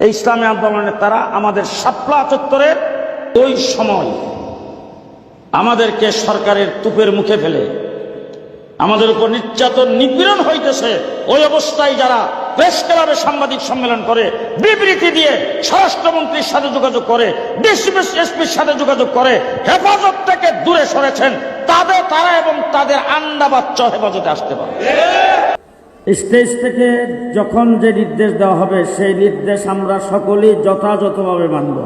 এই ইসলামী আন্দোলনের তারা আমাদের শাপলা চত্বরের ওই সময় আমাদেরকে সরকারের তুপের মুখে ফেলে আমাদের উপর নির্যাতন নিপীড়ন হইতেছে। ওই অবস্থায় যারা প্রেস ক্লাবে সাংবাদিক সম্মেলন করে, বিবৃতি দিয়ে স্বরাষ্ট্রমন্ত্রীর সাথে যোগাযোগ করে, ডিসিএস এসপির সাথে যোগাযোগ করে, হেফাজত থেকে দূরে সরেছেন, তারা এবং তাদের আন্ডা বাচ্চা হেফাজতে আসতে পারে। স্টেজ থেকে যখন যে নির্দেশ দেওয়া হবে সেই নির্দেশ আমরা সকলেই যথাযথভাবে মানব।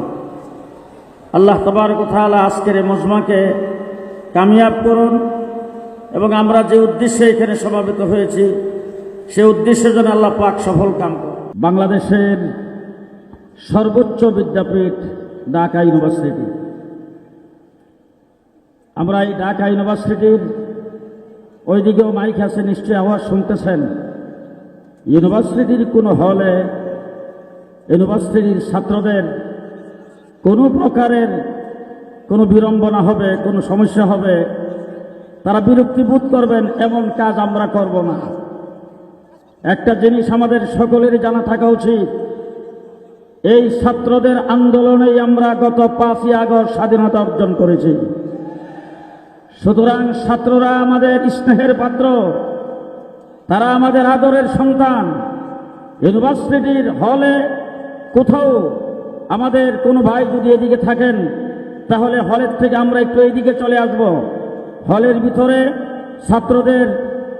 আল্লাহ তাবারক ওয়া তাআলা আজকের এই মজমাকে কামিয়াব করুন এবং আমরা যে উদ্দেশ্যে এখানে সমাবেত হয়েছি সেই উদ্দেশ্যের জন্য আল্লাহ পাক সফল কাম করুন। বাংলাদেশের সর্বোচ্চ বিদ্যাপীঠ ঢাকা ইউনিভার্সিটি, আমরা এই ঢাকা ইউনিভার্সিটির ওইদিকেও মাইক আছে, নিশ্চয়ই আওয়াজ শুনতেছেন। ইউনিভার্সিটির কোনো হলে ইউনিভার্সিটির ছাত্রদের কোনো প্রকারের কোনো বিড়ম্বনা হবে, কোনো সমস্যা হবে, তারা বিরক্তি বোধ করবেন, এমন কাজ আমরা করব না। একটা জিনিস আমাদের সকলেরই জানা থাকা উচিত, এই ছাত্রদের আন্দোলনেই আমরা গত 5ই আগস্ট স্বাধীনতা অর্জন করেছি। সুতরাং ছাত্ররা আমাদের স্নেহের পাত্র, তারা আমাদের আদরের সন্তান। ইউনিভার্সিটির হলে কোথাও আমাদের কোনো ভাই যদি এদিকে থাকেন তাহলে হলের থেকে আমরা একটু এইদিকে চলে আসব। হলের ভিতরে ছাত্রদের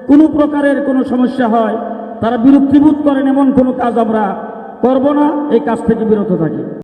কোনো প্রকারের কোনো সমস্যা হয়, তারা বিরক্তিবোধ করেন, এমন কোনো কাজ আমরা করব না, এই কাজ থেকে বিরত থাকি।